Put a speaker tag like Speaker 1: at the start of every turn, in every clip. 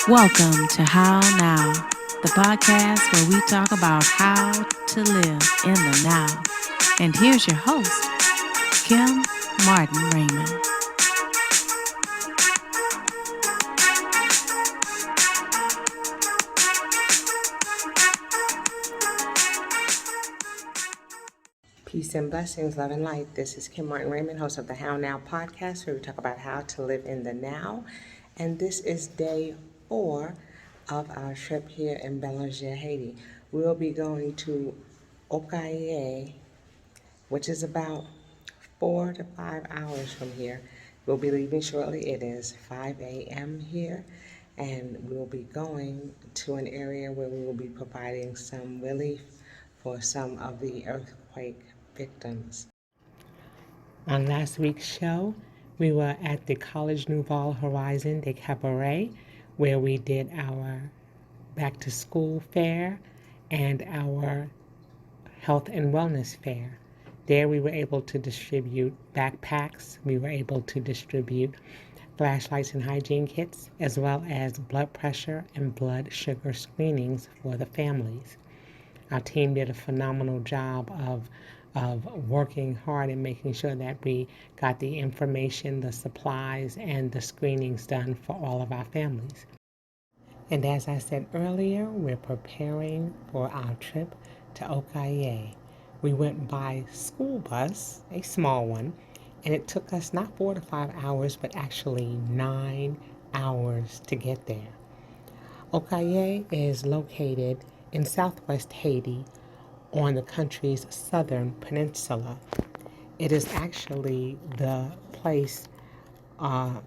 Speaker 1: Welcome to How Now, the podcast where we talk about how to live in the now. And here's your host, Kim Martin-Raymond.
Speaker 2: Peace and blessings, love and light. This is Kim Martin-Raymond, host of the How Now podcast, where we talk about how to live in the now. And this is day 4 of our trip here in Belanger, Haiti. We'll be going to Au Cayes, which is about 4 to 5 hours from here. We'll be leaving shortly. It is 5 a.m. here, and we'll be going to an area where we will be providing some relief for some of the earthquake victims. On last week's show, we were at the College Nouveau Horizon de Cabaret, where we did our back to school fair and our health and wellness fair. There we were able to distribute backpacks. We were able to distribute flashlights and hygiene kits, as well as blood pressure and blood sugar screenings for the families. Our team did a phenomenal job of working hard and making sure that we got the information, the supplies, and the screenings done for all of our families. And as I said earlier, we're preparing for our trip to Au Cayes. We went by school bus, a small one, and it took us not 4 to 5 hours, but actually 9 hours to get there. Au Cayes is located in southwest Haiti, on the country's southern peninsula. It is actually the place right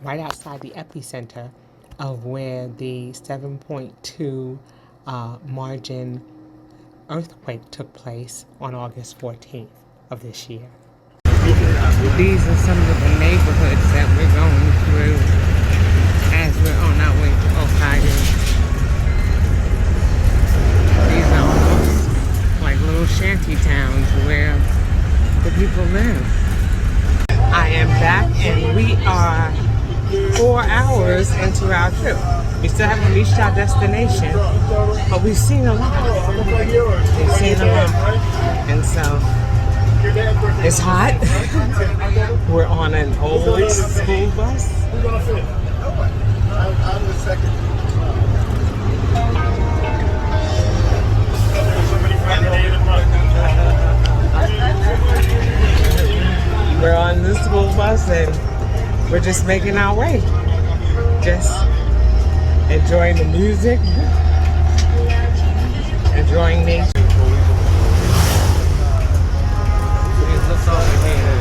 Speaker 2: outside the epicenter of where the 7.2 margin earthquake took place on August 14th of this year. These are some of the neighborhoods that we're going through as we're on our way to Au Cayes. These are almost like little shanty towns where the people live. I am back and we are 4 hours into our trip. We still haven't reached our destination, but we've seen a lot. We've seen a lot. And so it's hot. We're on an old school bus. We're on the school bus and we're just making our way. Just enjoying the music, enjoying nature. Look over here.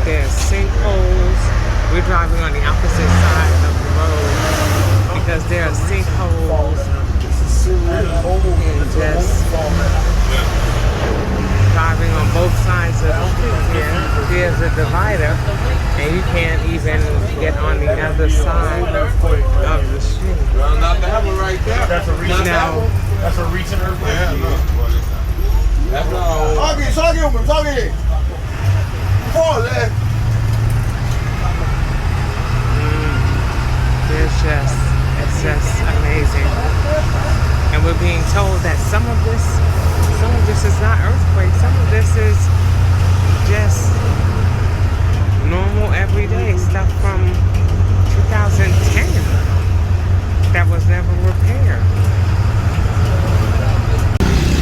Speaker 2: There's sinkholes. We're driving on the opposite side of the road because there are sinkholes. And just driving on both sides of here. There's a divider, and you can't even get on the other side of the street.
Speaker 3: Not that one right there. That's a reach now. That's a reach in her hand. That's all.
Speaker 2: It's just amazing. And we're being told that some of this is not earthquake. Some of this is just normal everyday stuff from 2010 that was never repaired.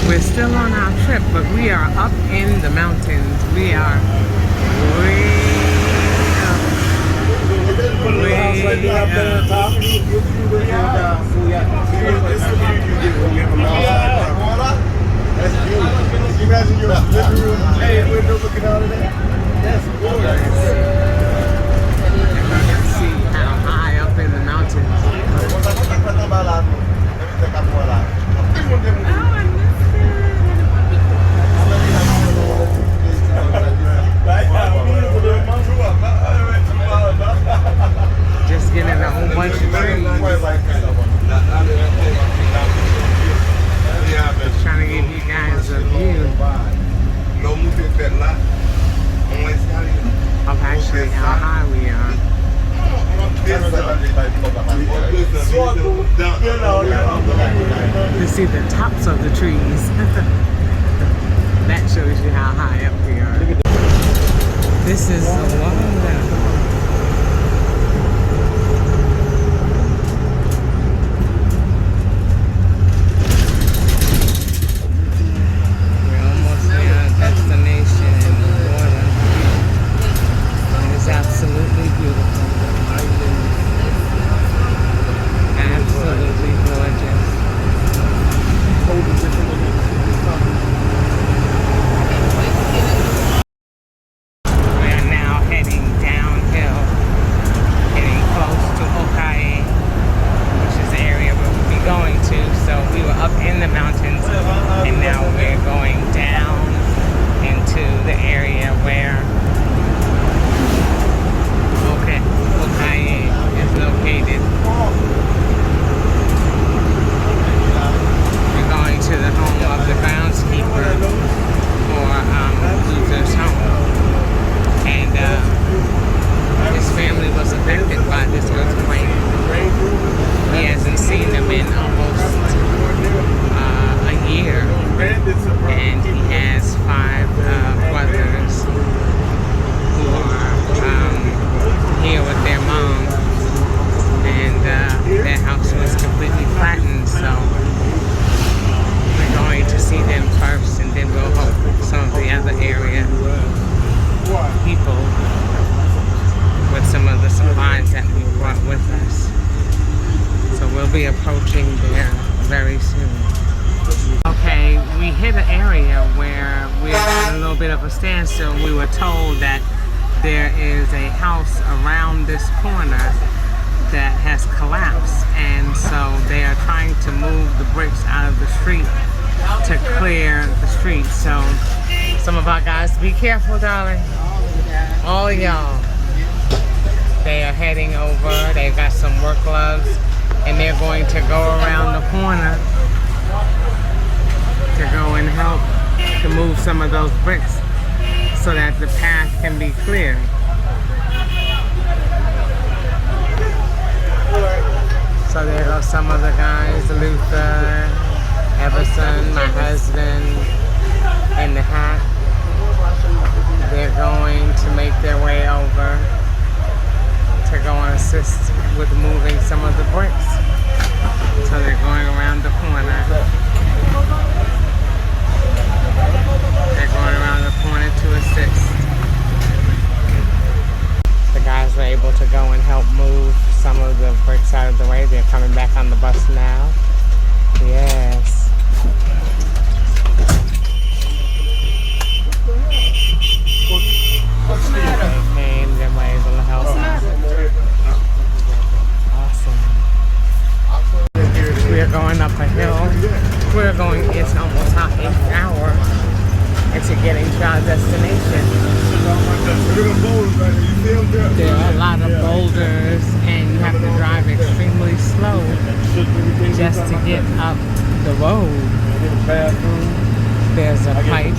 Speaker 2: We're still on our trip, but we are up in the mountains. We are way up.
Speaker 3: That's beautiful. You imagine your living room, hey, window looking out of that? That's gorgeous.
Speaker 2: And you can see how high up in the mountains. Just getting a whole bunch of trees. see the tops of the trees. That shows you how high up we are. This is a long way. We're almost near our destination in the water. It is absolutely beautiful. Absolutely gorgeous. We are now heading downhill, getting close to Au Cayes, which is the area we will be going to. So we were up in the mountains, and now we're going down into the area where Au Cayes is located. We're going to the home of the groundskeeper for Luther's home. And his family was affected by this earthquake. He hasn't seen them in almost a year. And he has 5 brothers who are here with their mom. And their house was completely flattened, so we're going to see them first, and then we'll help some of the other area people with some of the supplies that we brought with us. So we'll be approaching there very soon. Okay, we hit an area where we're at a little bit of a standstill. We were told that there is a house around this corner that has collapsed, and so they are trying to move the bricks out of the street to clear the street. So some of our guys, be careful, darling. All of y'all, they are heading over. They've got some work gloves, and they're going to go around the corner to go and help to move some of those bricks so that the path can be clear. So there go some of the guys, Luther, Everson, my husband, and the hat. They're going to make their way over to go and assist with moving some of the bricks. So they're going around the corner. They're going around the corner to assist. The guys were able to go and help move some of the bricks out of the way. They're coming back on the bus now. Yes. Okay, they were able to help. Awesome. We are going up a hill. We're going, it's almost an hour into getting to our destination. There are a lot of boulders, and you have to drive extremely slow just to get up the road. There's a pipe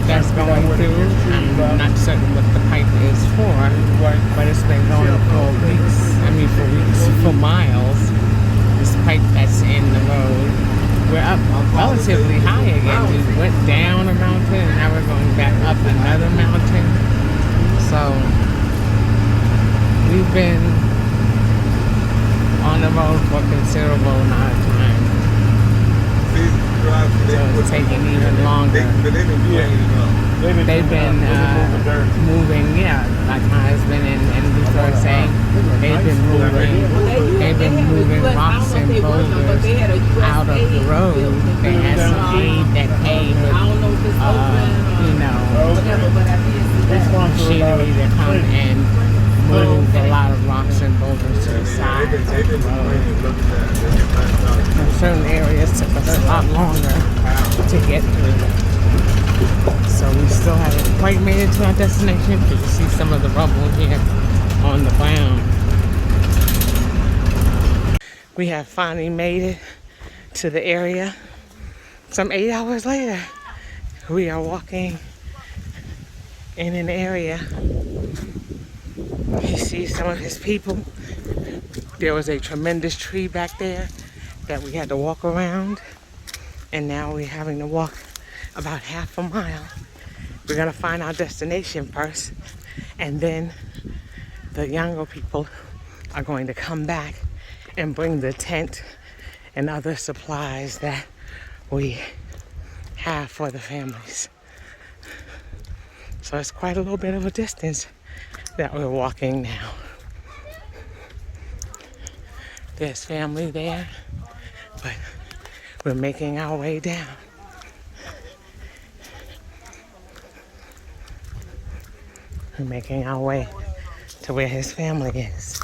Speaker 2: that's going through. I'm not certain what the pipe is for, but it's been going for weeks. For miles. This pipe that's in the road. We're up relatively high again. We went down a mountain, and now we're going back up another mountain. So we've been on the road for a considerable amount of time. So it's taking even longer. They've been moving, like my husband and Luther are saying, they've been moving rocks and boulders out of the road. They had some aid that came with, machinery to come and move a lot of rocks and boulders to the side of the road. In certain areas took us a lot longer to get through. So we still haven't quite made it to our destination, because you see some of the rubble here on the ground. We have finally made it to the area. Some 8 hours later, we are walking in an area. You see some of his people. There was a tremendous tree back there that we had to walk around. And now we're having to walk about half a mile. We're gonna find our destination first, and then the younger people are going to come back and bring the tent and other supplies that we have for the families. So it's quite a little bit of a distance that we're walking now. There's family there, but we're making our way down. We're making our way to where his family is.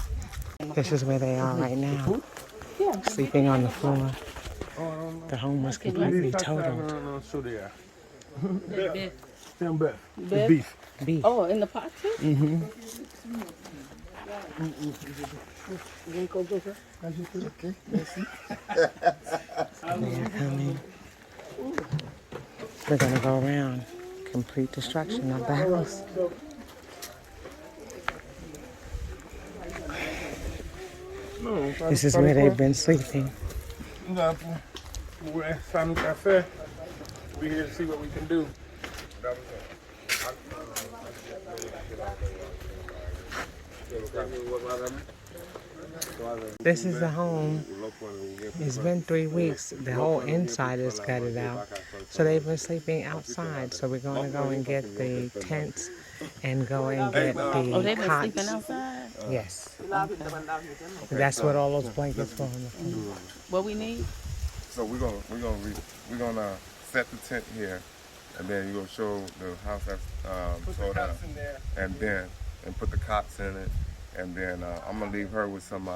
Speaker 2: This is where they are right now, sleeping on the floor. The home was completely totaled.
Speaker 3: Beef.
Speaker 2: Beef.
Speaker 4: Oh, in the pot too?
Speaker 2: Mm-hmm. They're coming. We're gonna go around. Complete destruction of the house. This is where they've been sleeping.
Speaker 3: We're at Simon Cafe. We're here to see what we can do.
Speaker 2: This is the home. It's been 3 weeks. The whole inside is gutted out. So they've been sleeping outside. So we're going to go and get the tents and go and get the
Speaker 4: Oh, they've been
Speaker 2: cots.
Speaker 4: sleeping outside?
Speaker 2: Yes. That's what all those blankets for.
Speaker 4: What we need?
Speaker 5: So we're gonna set the tent here, and then you're gonna show the house that's sold out, and put the cots in it, and then I'm gonna leave her with some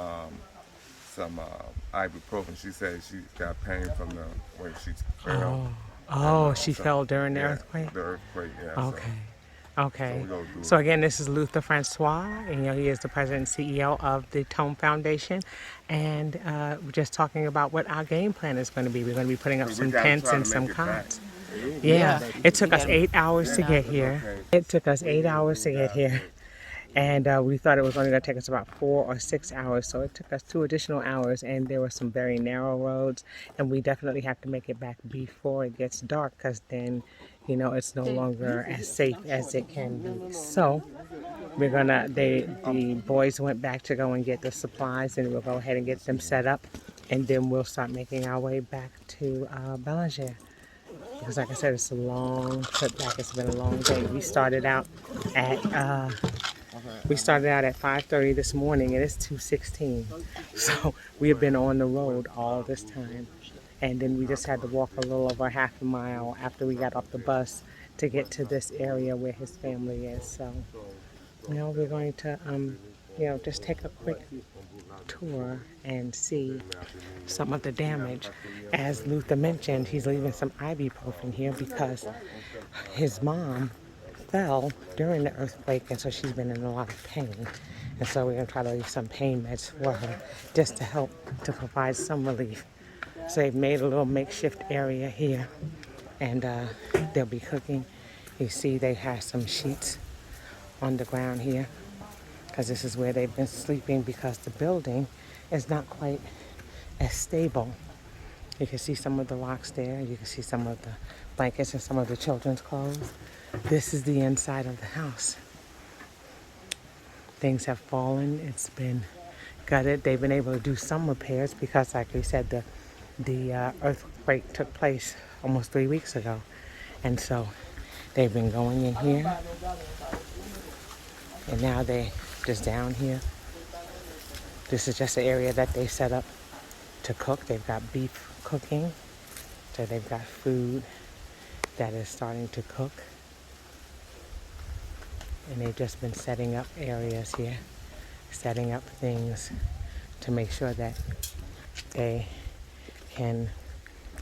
Speaker 5: ibuprofen. She said she got pain from the way she fell.
Speaker 2: Oh, she fell during the earthquake?
Speaker 5: The earthquake, yeah.
Speaker 2: Okay. Okay.
Speaker 5: So
Speaker 2: So again, this is Luther Francois, and he is the president and CEO of the TOME Foundation, and we're just talking about what our game plan is going to be. We're going to be putting up some tents and some cots. Yeah, it took us 8 hours to get here. It took us 8 hours to get here, and we thought it was only going to take us about 4 or 6 hours. So it took us 2 additional hours, and there were some very narrow roads, and we definitely have to make it back before it gets dark, because then, you know, it's no longer as safe as it can be. So we're gonna, the boys went back to go and get the supplies, and we'll go ahead and get them set up, and then we'll start making our way back to Belanger. Because like I said, it's a long trip back. It's been a long day. We started out at 5:30 this morning, and it's 2:16. So we have been on the road all this time. And then we just had to walk a little over half a mile after we got off the bus to get to this area where his family is. So, you know, we're going to, you know, just take a quick tour and see some of the damage. As Luther mentioned, he's leaving some ibuprofen here because his mom fell during the earthquake, and so she's been in a lot of pain. And so we're going to try to leave some pain meds for her just to help to provide some relief. So they've made a little makeshift area here, and they'll be cooking. You see they have some sheets on the ground here, because this is where they've been sleeping, because the building is not quite as stable. You can see some of the rocks there. You can see some of the blankets and some of the children's clothes. This is the inside of the house. Things have fallen. It's been gutted. They've been able to do some repairs because, like we said, the earthquake took place almost 3 weeks ago, and so they've been going in here, and now they just down here. This is just an area that they set up to cook. They've got beef cooking, so they've got food that is starting to cook, and they've just been setting up areas here, setting up things to make sure that they can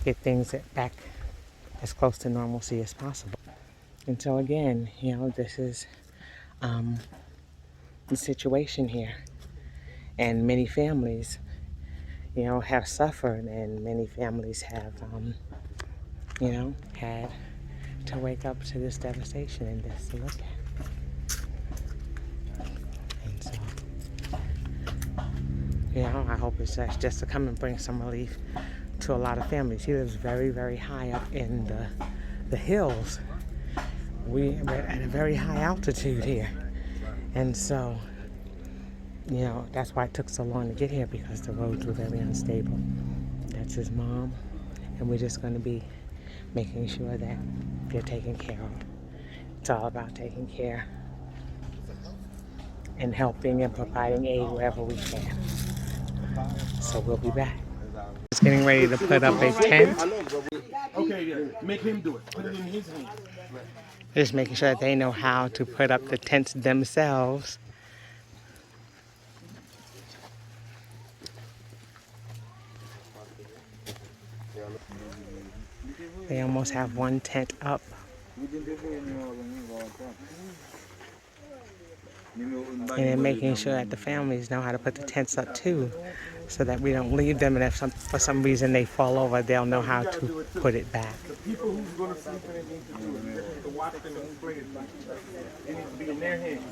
Speaker 2: get things back as close to normalcy as possible. And so again, you know, this is the situation here. And many families, you know, have suffered, and many families have, you know, had to wake up to this devastation and this to look at. And so, you know, I hope it's just to come and bring some relief to a lot of families. She lives very, very high up in the hills. We're at a very high altitude here. And so, you know, that's why it took so long to get here, because the roads were very unstable. That's his mom. And we're just going to be making sure that they're taken care of. It's all about taking care and helping and providing aid wherever we can. So we'll be back. Just getting ready to put up a tent.
Speaker 3: Okay, yeah. Make him do it. Put it in his hand.
Speaker 2: Just making sure that they know how to put up the tents themselves. They almost have one tent up. And then making sure that the families know how to put the tents up too, so that we don't leave them, and if for some reason they fall over, they'll know how to put it back.
Speaker 3: The people who's going to sleep in it need to do it. They need to watch them and bring it back. It needs to be in their hands.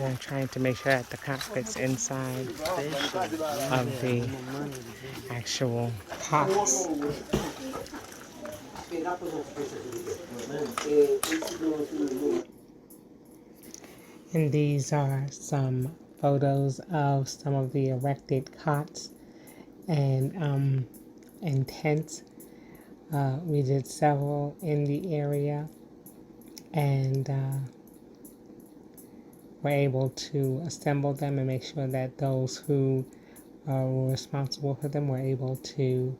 Speaker 2: I'm trying to make sure that the cot fits inside of the actual pots. And these are some photos of some of the erected cots and tents. We did several in the area, and were able to assemble them and make sure that those who were responsible for them were able to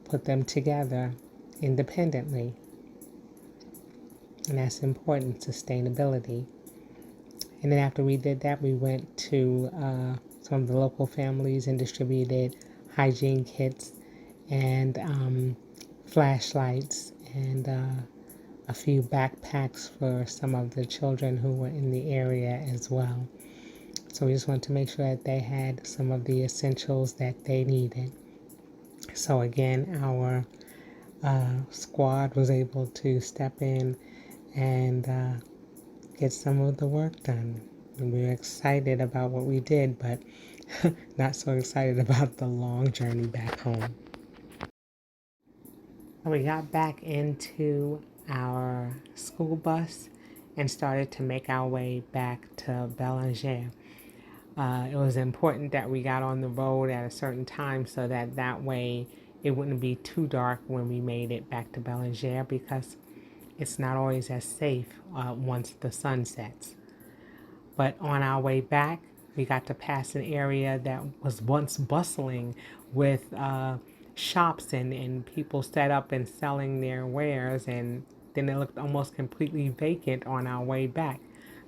Speaker 2: put them together independently. And that's important, sustainability. And then after we did that, we went to some of the local families and distributed hygiene kits and flashlights and a few backpacks for some of the children who were in the area as well. So we just wanted to make sure that they had some of the essentials that they needed. So again, our squad was able to step in and get some of the work done. And we were excited about what we did, but not so excited about the long journey back home. We got back into our school bus and started to make our way back to Belanger. It was important that we got on the road at a certain time so that way it wouldn't be too dark when we made it back to Belanger, because it's not always as safe once the sun sets. But on our way back, we got to pass an area that was once bustling with shops and people set up and selling their wares, and then it looked almost completely vacant on our way back.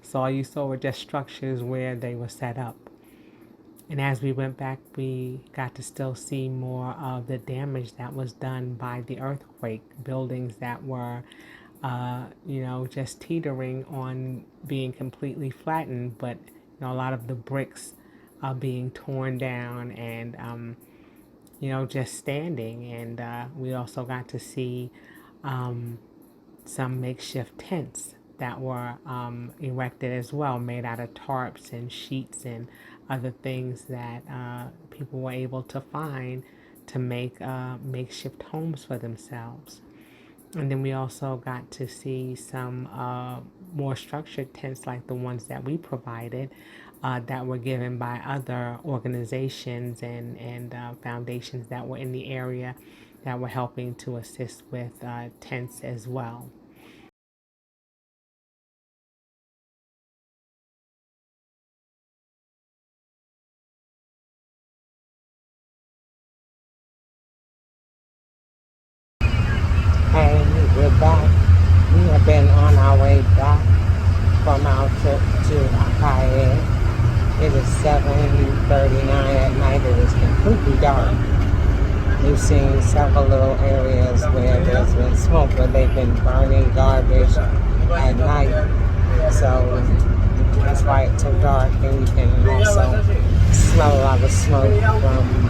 Speaker 2: So all you saw were just structures where they were set up. And as we went back, we got to still see more of the damage that was done by the earthquake. Buildings that were, just teetering on being completely flattened, but a lot of the bricks being torn down and, just standing. And we also got to see some makeshift tents that were erected as well, made out of tarps and sheets and other things that people were able to find to make makeshift homes for themselves. And then we also got to see some more structured tents like the ones that we provided that were given by other organizations and foundations that were in the area that were helping to assist with tents as well. And we're back. We have been on our way back from our trip to Au Cayes. It is 7:39 at night. It is completely dark. We've seen several little areas where there's been smoke, where they've been burning garbage at night. So that's why it's so dark, and you can also smell a lot of smoke from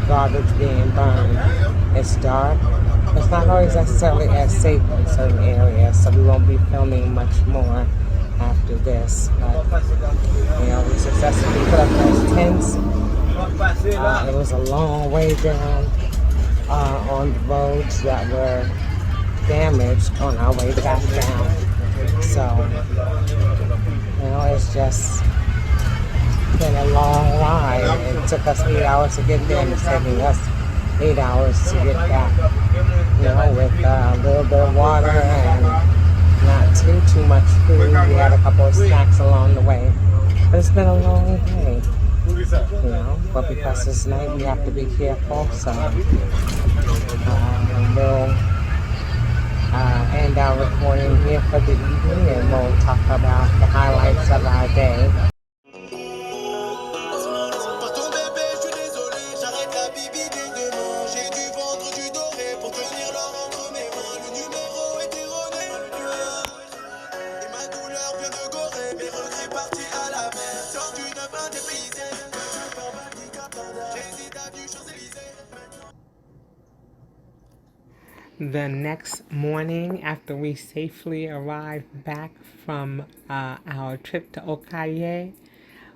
Speaker 2: garbage being burned. It's dark. It's not always necessarily as safe in certain areas, so we won't be filming much more after this. But, we successfully put up those tents. It was a long way down on the roads that were damaged on our way back down. So, it's just been a long ride. It took us 8 hours to get there, and it's taking us 8 hours to get back. With a little bit of water and not too much food. We had a couple of snacks along the way. But it's been a long day. But because it's night, we have to be careful. So we'll end our recording here for the evening, and we'll talk about the highlights of our day. The next morning, after we safely arrived back from our trip to Au Cayes,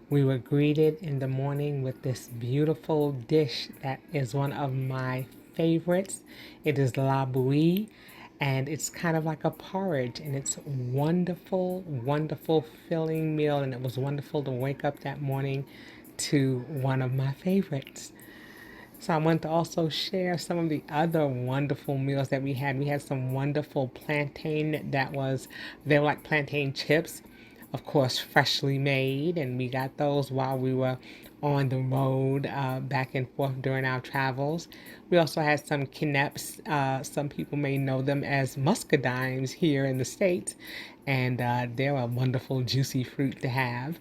Speaker 2: we were greeted in the morning with this beautiful dish that is one of my favorites. It is la bouillie, and it's kind of like a porridge, and it's wonderful, wonderful filling meal, and it was wonderful to wake up that morning to one of my favorites. So I want to also share some of the other wonderful meals that we had. We had some wonderful plantain they were like plantain chips, of course, freshly made, and we got those while we were on the road back and forth during our travels. We also had some quenelles. Some people may know them as muscadines here in the States, and they're a wonderful, juicy fruit to have.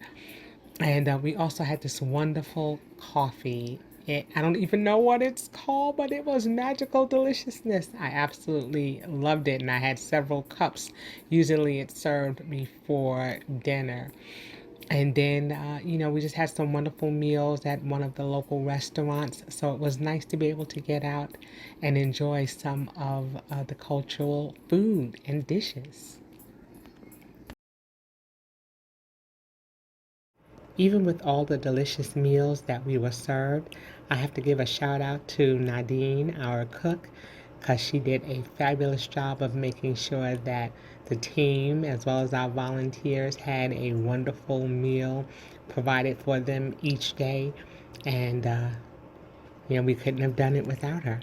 Speaker 2: And we also had this wonderful coffee. I don't even know what it's called, but it was magical deliciousness. I absolutely loved it, and I had several cups. Usually it's served before dinner. And then, we just had some wonderful meals at one of the local restaurants. So it was nice to be able to get out and enjoy some of the cultural food and dishes. Even with all the delicious meals that we were served, I have to give a shout out to Nadine, our cook, because she did a fabulous job of making sure that the team, as well as our volunteers, had a wonderful meal provided for them each day. And, we couldn't have done it without her.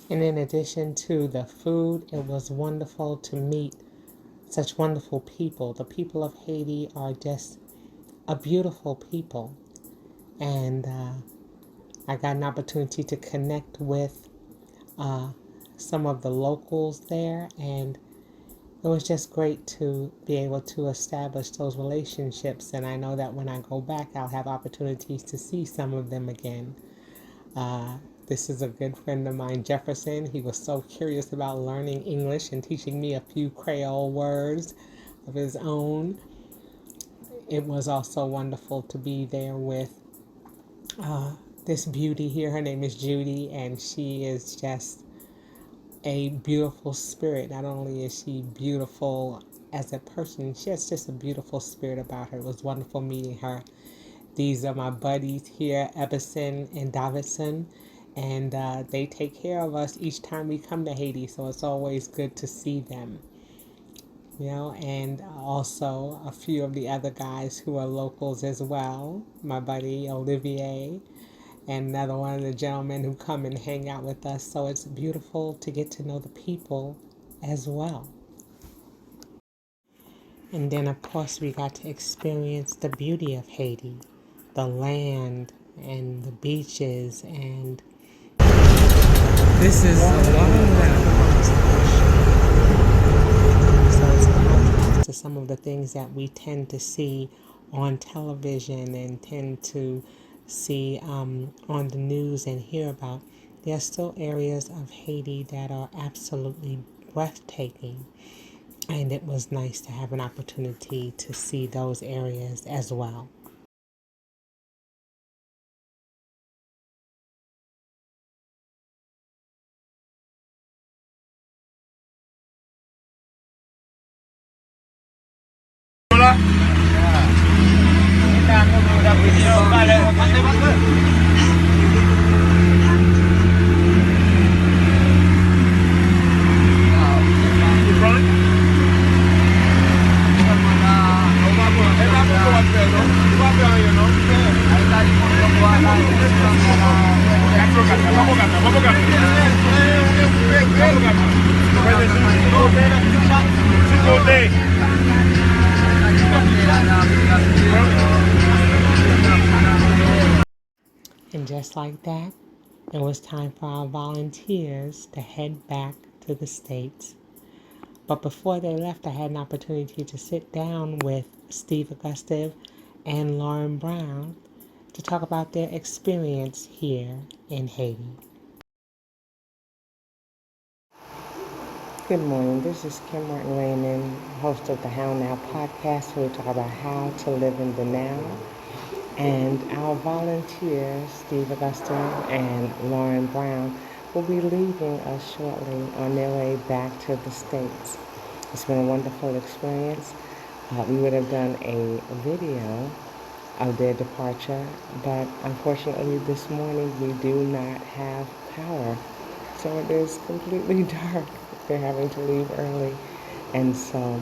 Speaker 2: And in addition to the food, it was wonderful to meet such wonderful people. The people of Haiti are just a beautiful people. And I got an opportunity to connect with some of the locals there, and it was just great to be able to establish those relationships. And I know that when I go back, I'll have opportunities to see some of them again. This is a good friend of mine, Jefferson. He was so curious about learning English and teaching me a few Creole words of his own. It was also wonderful to be there with this beauty here. Her name is Judy, and she is just a beautiful spirit. Not only is she beautiful as a person, she has just a beautiful spirit about her. It was wonderful meeting her. These are my buddies here, Epperson and Davidson, and they take care of us each time we come to Haiti, so it's always good to see them. And also a few of the other guys who are locals as well. My buddy Olivier, and another one of the gentlemen who come and hang out with us. So it's beautiful to get to know the people as well. And then, of course, we got to experience the beauty of Haiti, the land and the beaches. And this is a long so it's a contrast to some of the things that we tend to see on television and tend to see on the news and hear about. There are still areas of Haiti that are absolutely breathtaking, and it was nice to have an opportunity to see those areas as well. And just like that, it was time for our volunteers to head back to the States. But before they left, I had an opportunity to sit down with Steve Augustive and Lauren Brown to talk about their experience here in Haiti. Good morning. This is Kim Martin-Raymond, host of the How Now podcast, where we talk about how to live in the now. And our volunteers, Steve Augusta and Lauren Brown, will be leaving us shortly on their way back to the States. It's been a wonderful experience. We would have done a video of their departure, but unfortunately this morning we do not have power. So it is completely dark. They're having to leave early. And so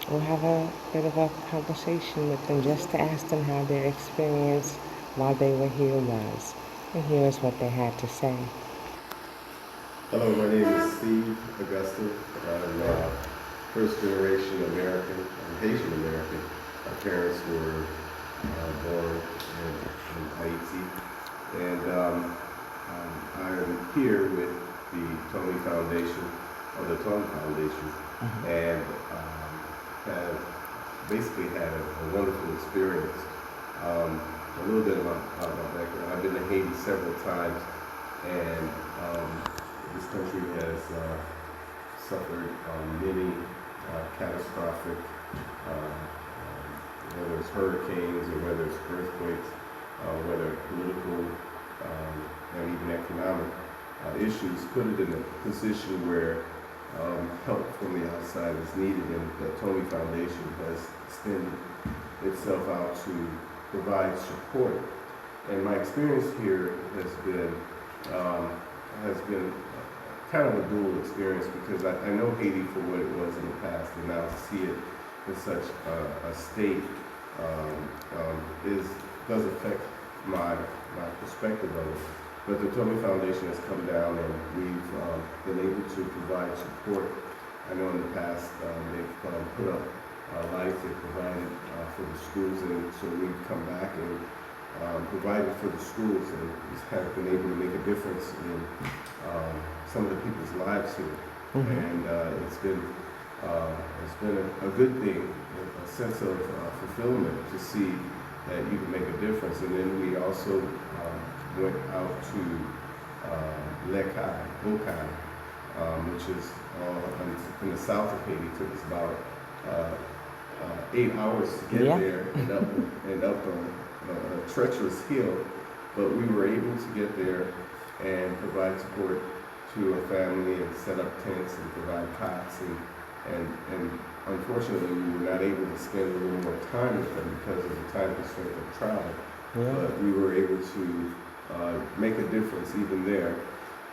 Speaker 2: we'll have a bit of a conversation with them just to ask them how their experience while they were here was. And here's what they had to say.
Speaker 5: Hello, my name is Steve Augusta. I'm first generation American. I'm Haitian American. My parents were born in Haiti. And I'm here with the TOME Foundation, or the TOME Foundation, and have basically had a wonderful experience. A little bit about my background. I've been to Haiti several times, and this country has suffered many catastrophic, whether it's hurricanes or whether it's earthquakes, whether political and even economic issues, put it in a position where help from the outside is needed, and the TOME Foundation has extended itself out to provide support. And my experience here has been kind of a dual experience, because I know Haiti for what it was in the past, and now to see it in such a state does affect my perspective of it. But the TOME Foundation has come down, and we've been able to provide support. I know in the past they've put up lights, they've provided for the schools, and so we've come back and provided for the schools, and just have been able to make a difference in some of the people's lives here. And it's been a good thing, a sense of fulfillment to see that you can make a difference. And then we also went out to Au Cayes, which is in the south of Haiti. It took us about 8 hours to get there and up a treacherous hill, but we were able to get there and provide support to a family and set up tents and provide cots, and unfortunately we were not able to spend a little more time with them because of the time constraint of travel. But we were able to make a difference even there.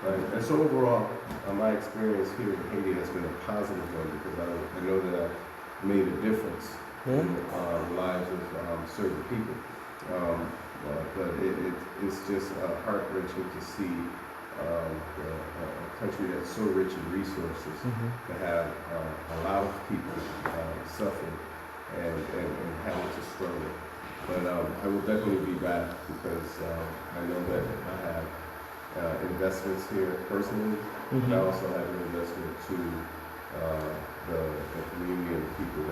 Speaker 5: And so overall, my experience here in Haiti has been a positive one, because I know that I've made a difference in the lives of certain people. But it's just heart-wrenching to see a country that's so rich in resources to have a lot of people suffer and having to struggle. But I will definitely be back, because I know that I have investments here personally, but I also have an investment to the community and the people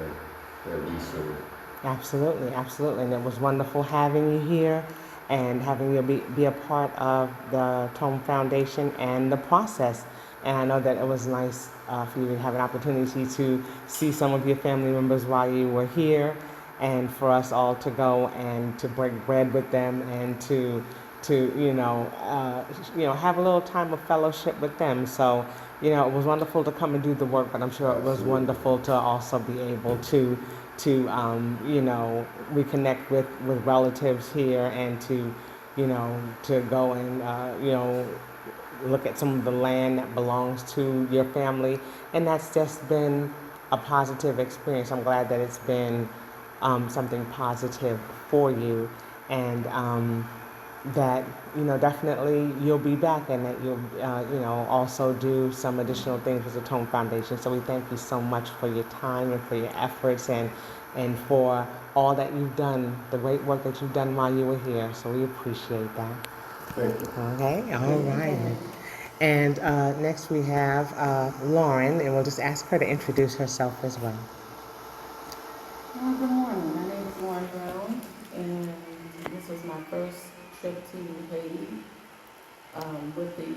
Speaker 5: that we serve.
Speaker 2: Absolutely, absolutely. And it was wonderful having you here and having you be a part of the TOME Foundation and the process. And I know that it was nice for you to have an opportunity to see some of your family members while you were here, and for us all to go and to break bread with them, and to have a little time of fellowship with them. So, it was wonderful to come and do the work, but I'm sure it was wonderful to also be able to to reconnect with relatives here and to go and look at some of the land that belongs to your family, and that's just been a positive experience. I'm glad that it's been something positive for you, and that definitely you'll be back, and that you'll also do some additional things with the TOME Foundation. So we thank you so much for your time and for your efforts and for all that you've done, the great work that you've done while you were here. So we appreciate that.
Speaker 5: Thank you.
Speaker 2: Okay, all right. And next we have Lauren, and we'll just ask her to introduce herself as well.
Speaker 4: Good morning. My name is Lauren Brown, and this was my first trip to Haiti with the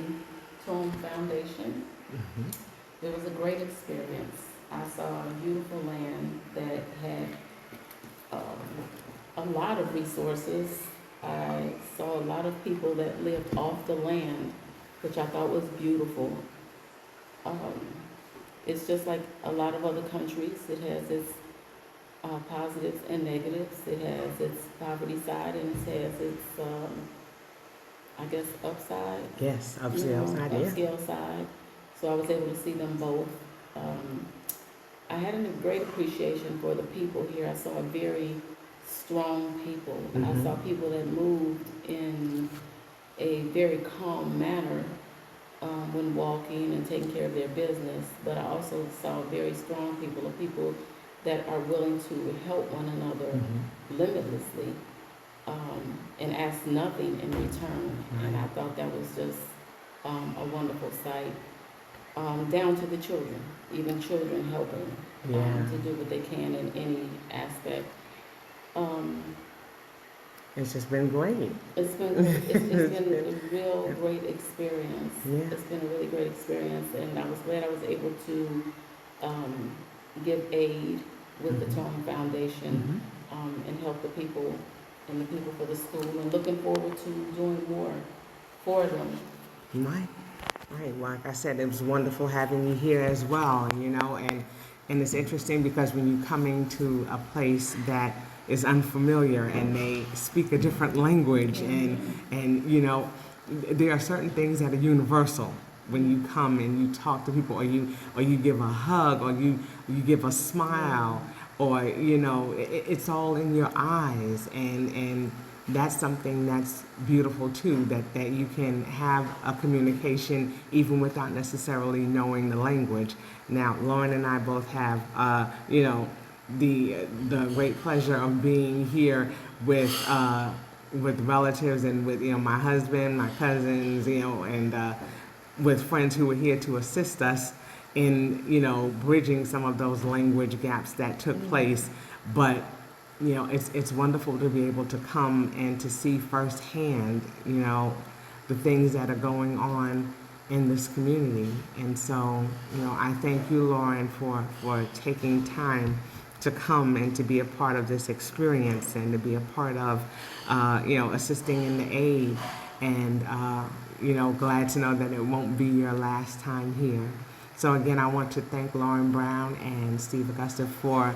Speaker 4: TOME Foundation.
Speaker 2: Mm-hmm.
Speaker 4: It was a great experience. I saw a beautiful land that had a lot of resources. I saw a lot of people that lived off the land, which I thought was beautiful. It's just like a lot of other countries. It has its positives and negatives. It has its poverty side, and it has its, I guess, upside.
Speaker 2: Yes, upscale side, yeah.
Speaker 4: Upscale side. So I was able to see them both. I had a great appreciation for the people here. I saw very strong people.
Speaker 2: Mm-hmm.
Speaker 4: I saw people that moved in a very calm manner when walking and taking care of their business. But I also saw very strong people, people that are willing to help one another limitlessly and ask nothing in return. And I thought that was just a wonderful sight. Down to the children, even children helping to do what they can in any aspect.
Speaker 2: It's just been great.
Speaker 4: It's been a real great experience.
Speaker 2: Yeah.
Speaker 4: It's been a really great experience, and I was glad I was able to give aid with the TOME Foundation and help the people and the people for the school, and looking forward to doing more for them.
Speaker 2: Right. Like I said, it was wonderful having you here as well, and it's interesting because when you come into a place that is unfamiliar and they speak a different language and there are certain things that are universal when you come and you talk to people, or you give a hug, or you give a smile, or it's all in your eyes, and that's something that's beautiful too, that you can have a communication even without necessarily knowing the language. Now, Lauren and I both have, the great pleasure of being here with relatives and with, my husband, my cousins, and with friends who were here to assist us in, bridging some of those language gaps that took place. But it's wonderful to be able to come and to see firsthand, the things that are going on in this community. And so, I thank you, Lauren, for taking time to come and to be a part of this experience and to be a part of, assisting in the aid. And, glad to know that it won't be your last time here. So again, I want to thank Lauren Brown and Steve Augusta for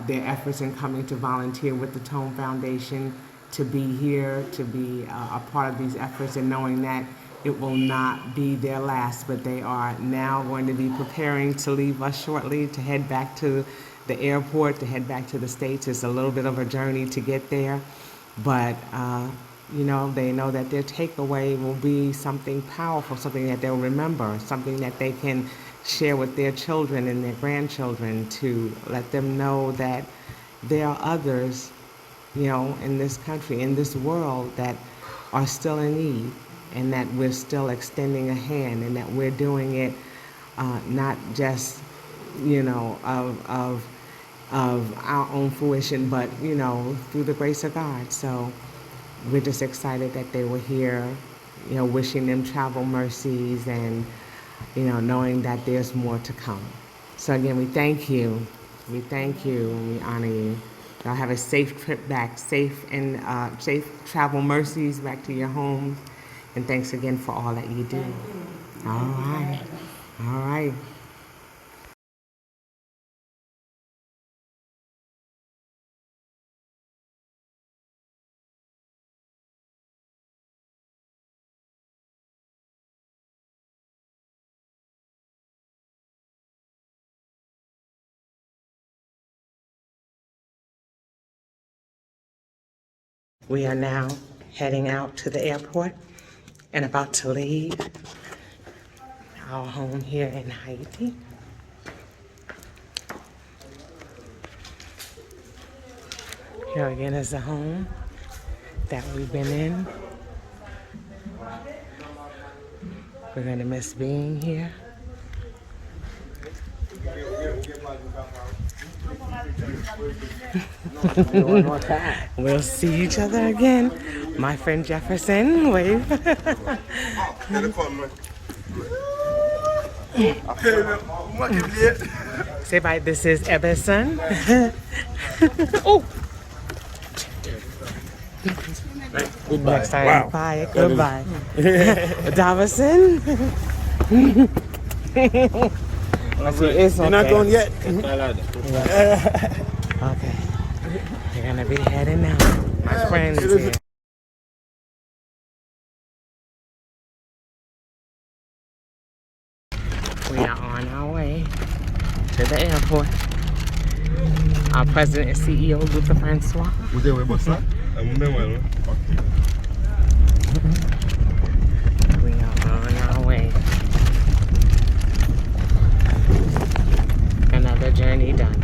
Speaker 2: their efforts in coming to volunteer with the TOME Foundation, to be here, to be a part of these efforts, and knowing that it will not be their last, but they are now going to be preparing to leave us shortly to head back to the airport, to head back to the States. It's a little bit of a journey to get there, but they know that their takeaway will be something powerful, something that they'll remember, something that they can share with their children and their grandchildren, to let them know that there are others, in this country, in this world, that are still in need, and that we're still extending a hand, and that we're doing it not just, of our own fruition, but, through the grace of God. So we're just excited that they were here, wishing them travel mercies, and knowing that there's more to come. So again, we thank you, and we honor you. Y'all have a safe trip back, safe travel mercies back to your homes, and thanks again for all that you do. All right. We are now heading out to the airport and about to leave our home here in Haiti. Here again is the home that we've been in. We're going to miss being here. We'll see each other again. My friend Jefferson, wave. Say bye, this is Eberson. Oh! Goodbye. Next time, wow. Bye. Goodbye. Davison. You're not going yet. Okay. We're gonna be heading now. My friends here. We are on our way to the airport. Our president and CEO, Luther Francois. We are on our way. Another journey done.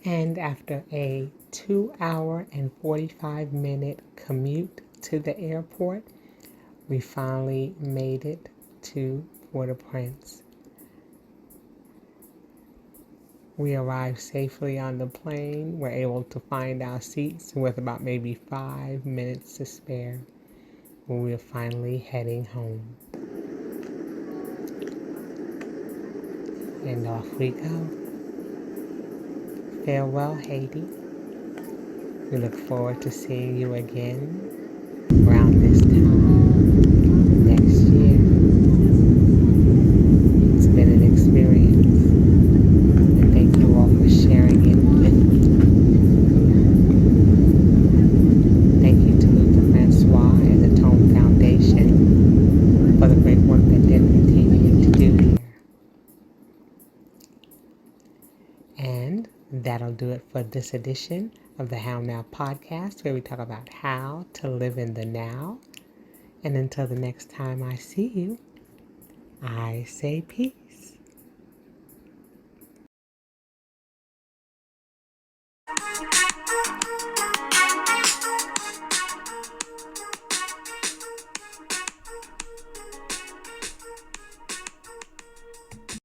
Speaker 2: And after a 2-hour and 45-minute commute to the airport, we finally made it to Port-au-Prince. We arrived safely on the plane. We're able to find our seats with about maybe 5 minutes to spare. We're finally heading home. And off we go. Farewell, Haiti. We look forward to seeing you again around this time next year. It's been an experience, and thank you all for sharing it with me. Thank you to Luther Francois and the TOME Foundation for the great work that they're continuing to do here. And that'll do it for this edition of the How Now podcast, where we talk about how to live in the now. And until the next time I see you, I say peace.